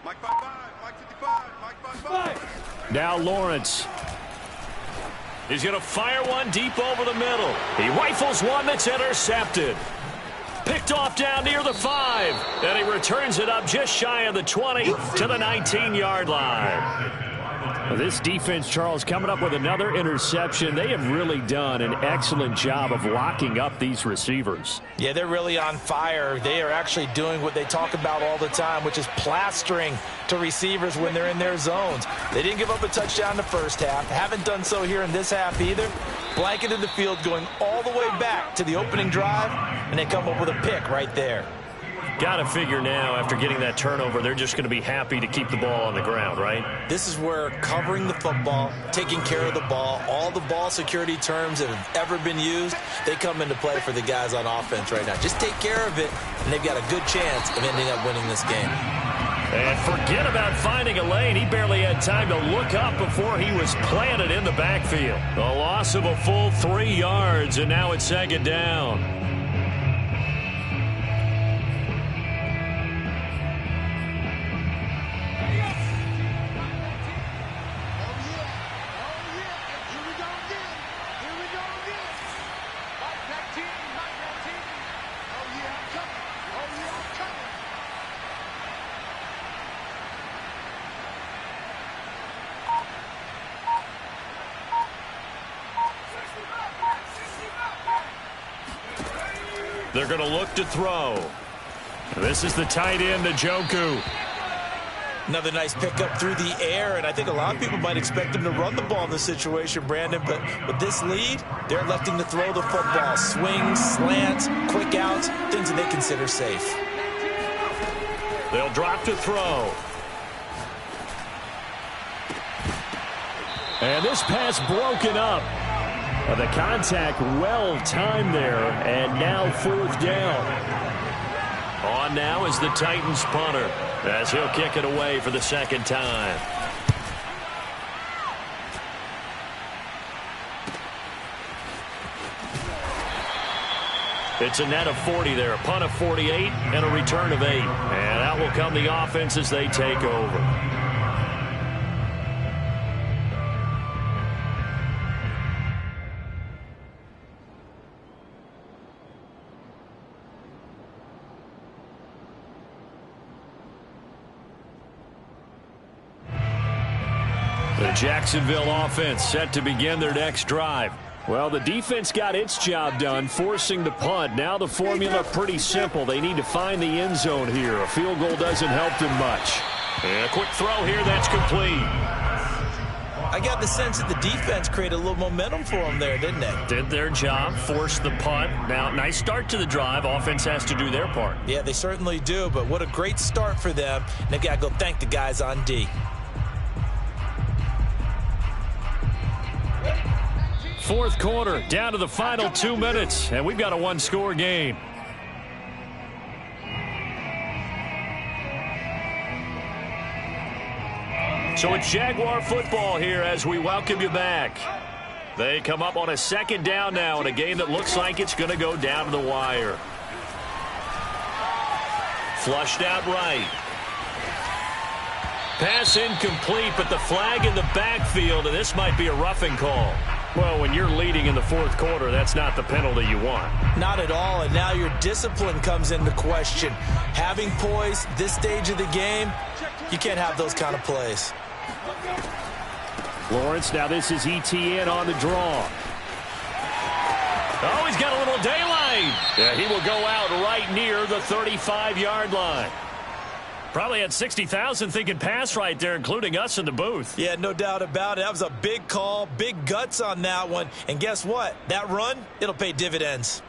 Mike 55. Mike 55. Mike 55. Now Lawrence. He's going to fire one deep over the middle. He rifles one that's intercepted. Picked off down near the 5. And he returns it up just shy of the 20 to the 19-yard line. This defense, Charles, coming up with another interception. They have really done an excellent job of locking up these receivers. Yeah, they're really on fire. They are actually doing what they talk about all the time, which is plastering to receivers when they're in their zones. They didn't give up a touchdown in the first half. Haven't done so here in this half either. Blanketed the field going all the way back to the opening drive, and they come up with a pick right there. Got to figure now, after getting that turnover, they're just going to be happy to keep the ball on the ground, right? This is where covering the football, taking care of the ball, all the ball security terms that have ever been used, they come into play for the guys on offense right now. Just take care of it, and they've got a good chance of ending up winning this game. And forget about finding a lane. He barely had time to look up before he was planted in the backfield. A loss of a full 3 yards, and now it's 2nd down. They're going to look to throw. This is the tight end, Njoku. Another nice pickup through the air, and I think a lot of people might expect him to run the ball in this situation, Brandon, but with this lead, they're electing to throw the football. Swings, slants, quick outs, things that they consider safe. They'll drop to throw. And this pass broken up. The contact well timed there, and now 4th down. On now is the Titans punter, as he'll kick it away for the 2nd time. It's a net of 40 there, a punt of 48 and a return of 8. And out will come the offense as they take over. The Jacksonville offense set to begin their next drive. Well, the defense got its job done, forcing the punt. Now the formula pretty simple. They need to find the end zone here. A field goal doesn't help them much. And a quick throw here, that's complete. I got the sense that the defense created a little momentum for them there, didn't they? Did their job, forced the punt. Now, nice start to the drive. Offense has to do their part. Yeah, they certainly do, but what a great start for them. And they've got to go thank the guys on D. Fourth quarter, down to the final 2 minutes, and we've got a one-score game. So it's Jaguar football here as we welcome you back. They come up on a second down now in a game that looks like it's going to go down to the wire. Flushed out right. Pass incomplete, but the flag in the backfield, and this might be a roughing call. Well, when you're leading in the fourth quarter, that's not the penalty you want. Not at all, and now your discipline comes into question. Having poise this stage of the game, you can't have those kind of plays. Lawrence, now this is ETN on the draw. Oh, he's got a little daylight. Yeah, he will go out right near the 35-yard line. Probably had 60,000 thinking pass right there, including us in the booth. Yeah, no doubt about it. That was a big call, big guts on that one. And guess what? That run, it'll pay dividends.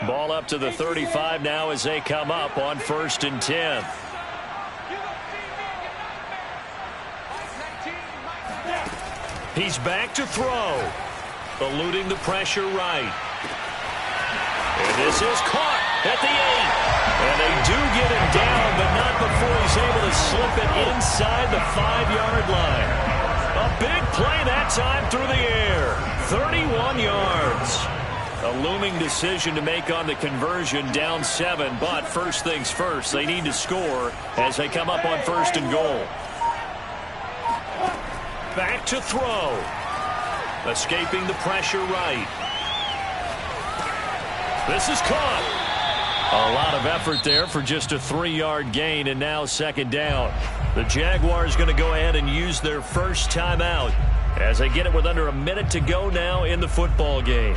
Ball up to the 35 now as they come up on 1st and 10. He's back to throw. Eluding the pressure right. And this is caught at the 8. And they do get him down, but not before he's able to slip it inside the 5-yard line. A big play that time through the air. 31 yards. A looming decision to make on the conversion, down 7. But first things first, they need to score as they come up on 1st and goal. Back to throw. Escaping the pressure right. This is caught. A lot of effort there for just a 3-yard gain, and now 2nd down. The Jaguars going to go ahead and use their first timeout as they get it with under a minute to go now in the football game.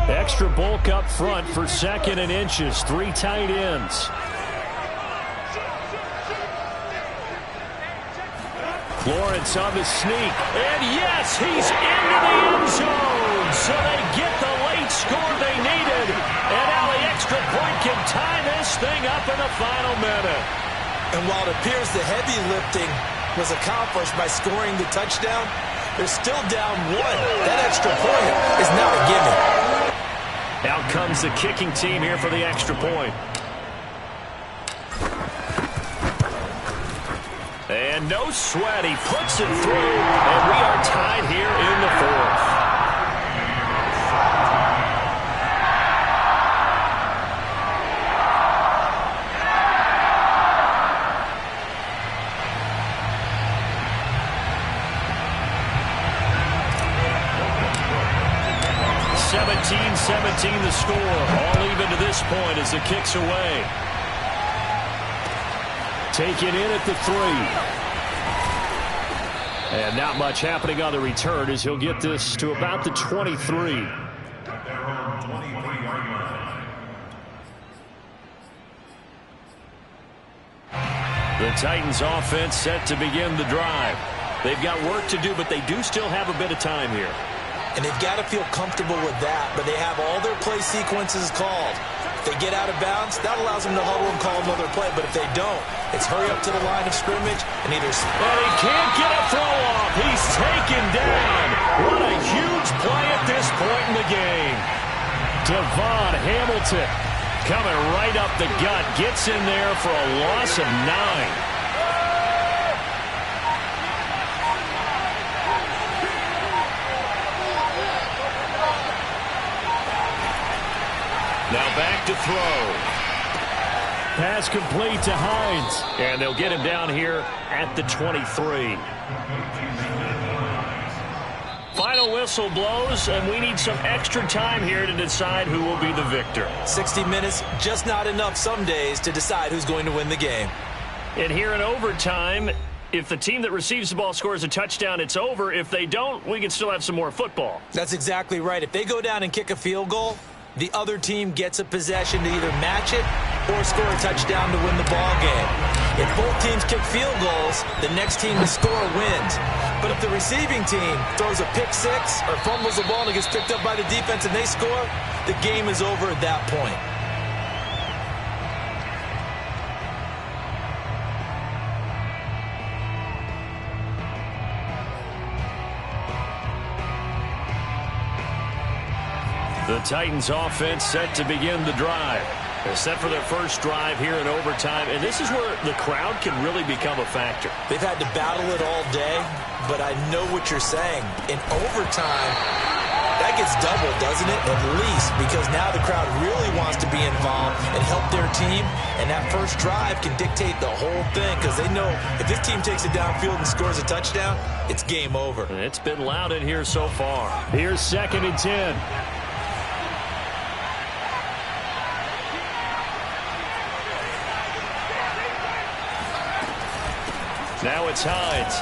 Extra bulk up front for 2nd and inches. 3 tight ends. Lawrence on the sneak. And yes, he's into the end zone. So they get the late score they needed. And now the extra point can tie this thing up in the final minute. And while it appears the heavy lifting was accomplished by scoring the touchdown, they're still down 1. That extra point is now a gimme. Out comes the kicking team here for the extra point. And no sweat, he puts it through, and we are tied here in the 4th. (17-17) the score, all even to this point as the kick's away. Taken in at the 3. And not much happening on the return as he'll get this to about the 23. The Titans offense set to begin the drive. They've got work to do, but they do still have a bit of time here. And they've got to feel comfortable with that, but they have all their play sequences called. If they get out of bounds, that allows them to huddle and call another play, but if they don't, it's hurry up to the line of scrimmage and either... And he can't get a throw off. He's taken down. What a huge play at this point in the game. Devon Hamilton coming right up the gut, gets in there for a loss of 9. Now back to throw. Pass complete to Hines. And they'll get him down here at the 23. Final whistle blows, and we need some extra time here to decide who will be the victor. 60 minutes, just not enough some days to decide who's going to win the game. And here in overtime, if the team that receives the ball scores a touchdown, it's over. If they don't, we can still have some more football. That's exactly right. If they go down and kick a field goal, the other team gets a possession to either match it or score a touchdown to win the ball game. If both teams kick field goals, the next team to score wins. But if the receiving team throws a pick 6 or fumbles the ball and it gets picked up by the defense and they score, the game is over at that point. The Titans offense set to begin the drive. They're set for their first drive here in overtime, and this is where the crowd can really become a factor. They've had to battle it all day, but I know what you're saying. In overtime, that gets doubled, doesn't it? At least, because now the crowd really wants to be involved and help their team, and that first drive can dictate the whole thing because they know if this team takes it downfield and scores a touchdown, it's game over. And it's been loud in here so far. Here's 2nd and 10. Now it's Hines.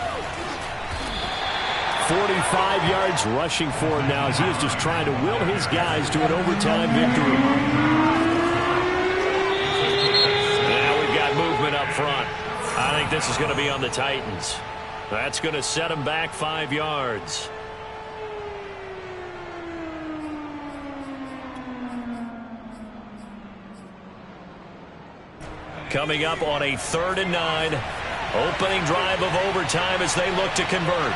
45 yards rushing for him now as he is just trying to will his guys to an overtime victory. Now we've got movement up front. I think this is going to be on the Titans. That's going to set them back 5 yards. Coming up on a 3rd and 9. Opening drive of overtime as they look to convert.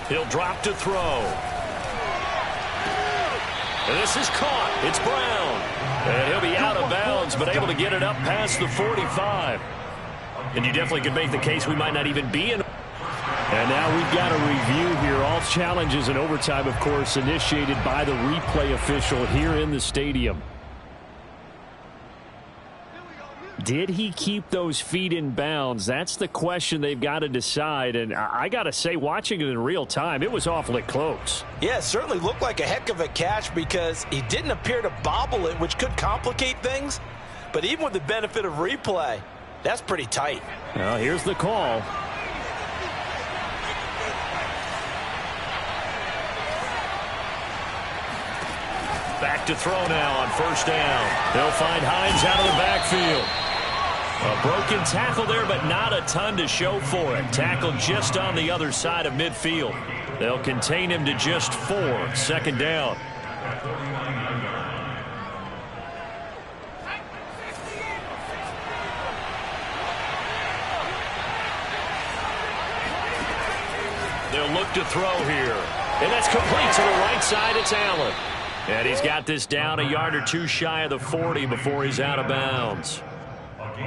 He'll drop to throw. And this is caught. It's Brown. And he'll be out of bounds, but able to get it up past the 45. And you definitely could make the case we might not even be in. And now we've got a review here. All challenges in overtime, of course, initiated by the replay official here in the stadium. Did he keep those feet in bounds? That's the question they've got to decide. And I got to say, watching it in real time, it was awfully close. Yeah, it certainly looked like a heck of a catch because he didn't appear to bobble it, which could complicate things. But even with the benefit of replay, that's pretty tight. Well, here's the call. Back to throw now on 1st down. They'll find Hines out of the backfield. A broken tackle there, but not a ton to show for it. Tackled just on the other side of midfield. They'll contain him to just 4. 2nd down. They'll look to throw here. And that's complete to the right side. It's Allen. And he's got this down a yard or two shy of the 40 before he's out of bounds.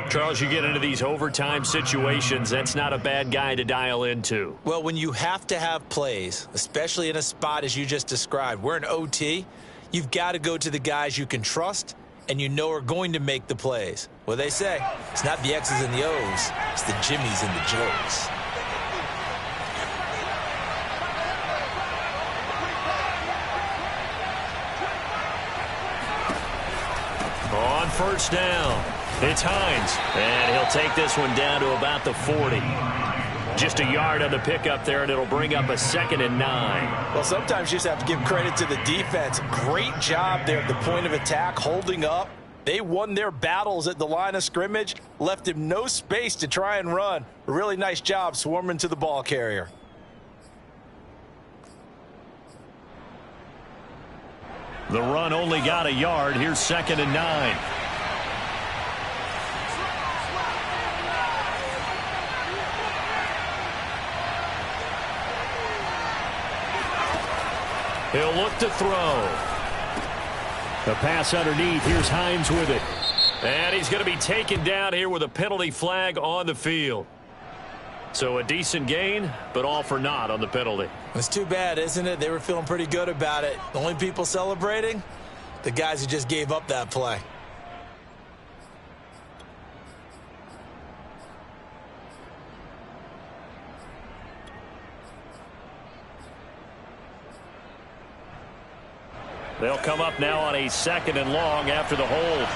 Charles, you get into these overtime situations, that's not a bad guy to dial into. Well, when you have to have plays, especially in a spot as you just described, we're in OT, you've got to go to the guys you can trust and you know are going to make the plays. Well, they say it's not the X's and the O's, it's the Jimmies and the Joes. On 1st down, it's Hines, and he'll take this one down to about the 40. Just a yard on the pickup there, and it'll bring up a 2nd and 9. Well, sometimes you just have to give credit to the defense. Great job there at the point of attack, holding up. They won their battles at the line of scrimmage, left him no space to try and run. A really nice job swarming to the ball carrier. The run only got a yard. Here's 2nd and 9. He'll look to throw. The pass underneath. Here's Hines with it. And he's going to be taken down here with a penalty flag on the field. So a decent gain, but all for naught on the penalty. It's too bad, isn't it? They were feeling pretty good about it. The only people celebrating, the guys who just gave up that play. They'll come up now on a 2nd and long after the hold.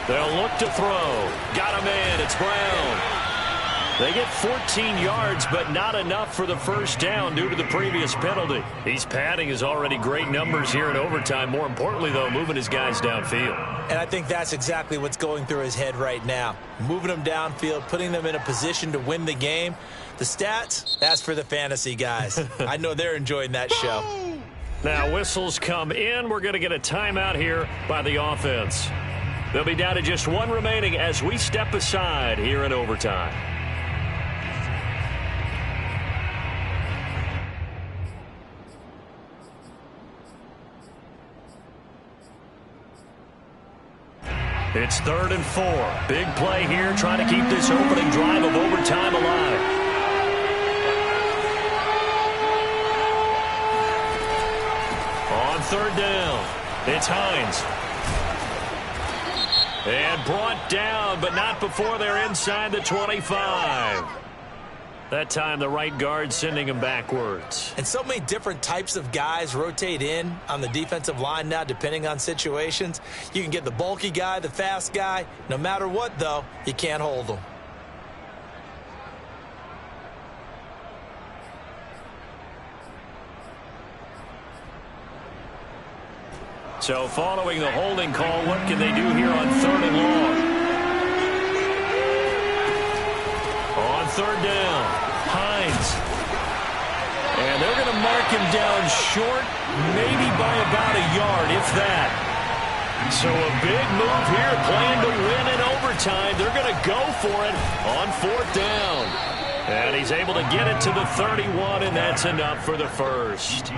They'll look to throw. Got him in. It's Brown. They get 14 yards, but not enough for the first down due to the previous penalty. He's padding his already great numbers here in overtime. More importantly, though, moving his guys downfield. And I think that's exactly what's going through his head right now. Moving them downfield, putting them in a position to win the game. The stats, that's for the fantasy guys. I know they're enjoying that show. Now whistles come in. We're going to get a timeout here by the offense. They'll be down to just one remaining as we step aside here in overtime. It's 3rd and 4. Big play here, trying to keep this opening drive of overtime alive. On 3rd down, it's Hines. And brought down, but not before they're inside the 25. That time, the right guard sending him backwards. And so many different types of guys rotate in on the defensive line now, depending on situations. You can get the bulky guy, the fast guy. No matter what, though, you can't hold them. So following the holding call, what can they do here on 3rd and long? On 3rd down, Hines. And they're going to mark him down short, maybe by about a yard, if that. So a big move here, playing to win in overtime. They're going to go for it on 4th down. And he's able to get it to the 31, and that's enough for the first.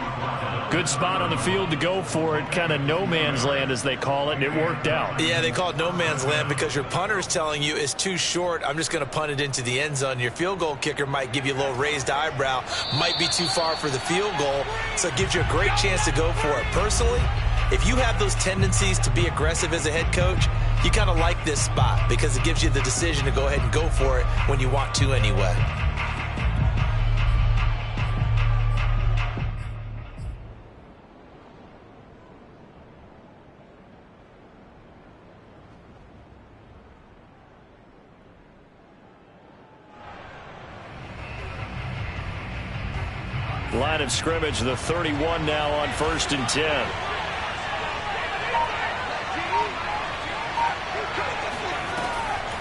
Good spot on the field to go for it, kind of no man's land as they call it, and it worked out. Yeah, they call it no man's land because your punter is telling you it's too short. I'm just going to punt it into the end zone. Your field goal kicker might give you a little raised eyebrow, might be too far for the field goal, so it gives you a great chance to go for it. Personally, if you have those tendencies to be aggressive as a head coach, you kind of like this spot because it gives you the decision to go ahead and go for it when you want to anyway. Line of scrimmage, the 31 now on 1st and 10.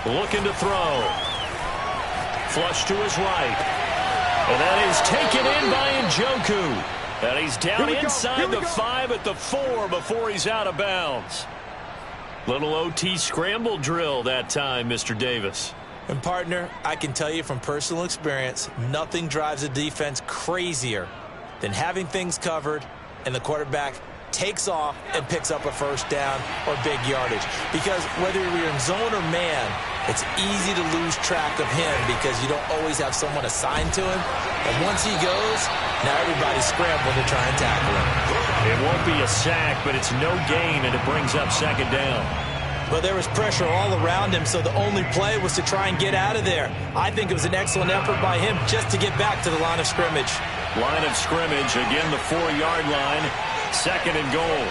Looking to throw. Flush to his right. And that is taken in by Njoku. And he's down inside the 5 at the 4 before he's out of bounds. Little OT scramble drill that time, Mr. Davis. And, partner, I can tell you from personal experience, nothing drives a defense crazier than having things covered and the quarterback takes off and picks up a first down or big yardage. Because whether you're in zone or man, it's easy to lose track of him because you don't always have someone assigned to him. And once he goes, now everybody's scrambling to try and tackle him. It won't be a sack, but it's no gain, and it brings up 2nd down. But there was pressure all around him, so the only play was to try and get out of there. I think it was an excellent effort by him just to get back to the line of scrimmage. Line of scrimmage, again the 4-yard line, 2nd and goal.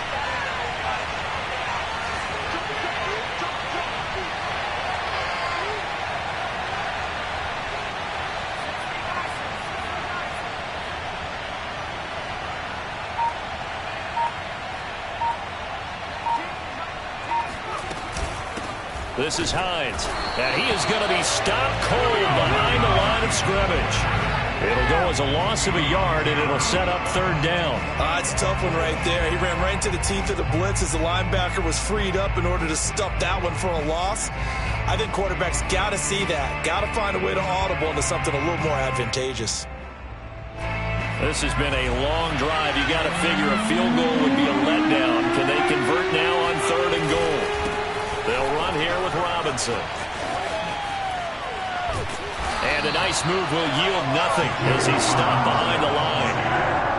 This is Hines, and he is going to be stopped cold behind the line of scrimmage. It'll go as a loss of a yard, and it'll set up 3rd down. It's a tough one right there. He ran right into the teeth of the blitz as the linebacker was freed up in order to stuff that one for a loss. I think quarterbacks got to see that, got to find a way to audible into something a little more advantageous. This has been a long drive. You got to figure a field goal would be a letdown. Can they convert now on 3rd and goal? They'll run here with Robinson. And a nice move will yield nothing as he's stopped behind the line.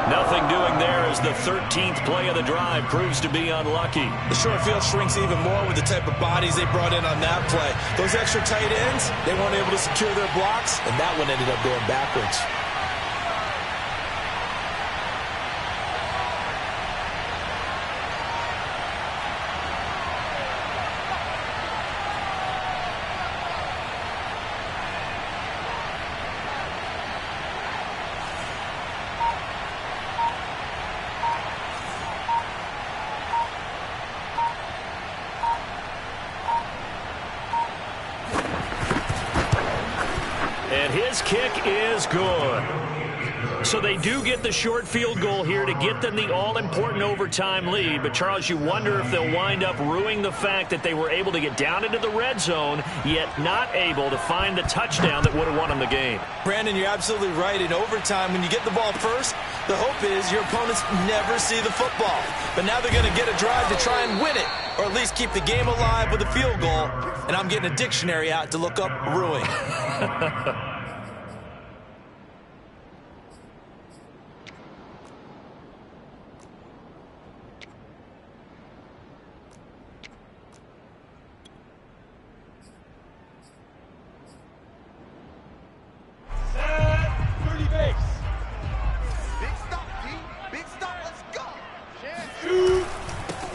Nothing doing there as the 13th play of the drive proves to be unlucky. The short field shrinks even more with the type of bodies they brought in on that play. Those extra tight ends, they weren't able to secure their blocks, and that one ended up going backwards. And his kick is good. So they do get the short field goal here to get them the all-important overtime lead. But, Charles, you wonder if they'll wind up ruining the fact that they were able to get down into the red zone, yet not able to find the touchdown that would have won them the game. Brandon, you're absolutely right. In overtime, when you get the ball first, the hope is your opponents never see the football. But now they're going to get a drive to try and win it, or at least keep the game alive with a field goal. And I'm getting a dictionary out to look up ruin.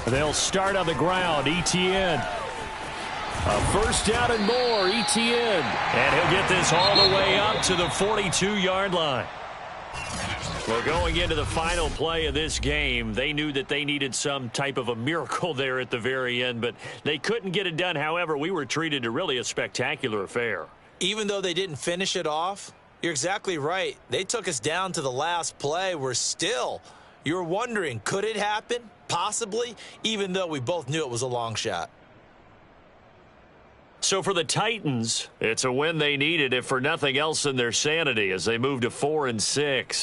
They'll start on the ground. Etienne. A first down and more. Etienne. And he'll get this all the way up to the 42-yard line. Well, going into the final play of this game, they knew that they needed some type of a miracle there at the very end, but they couldn't get it done. However, we were treated to really a spectacular affair. Even though they didn't finish it off, you're exactly right. They took us down to the last play. You're wondering, could it happen? Possibly, even though we both knew it was a long shot. So for the Titans, it's a win they needed, if for nothing else than their sanity, as they move to 4-6.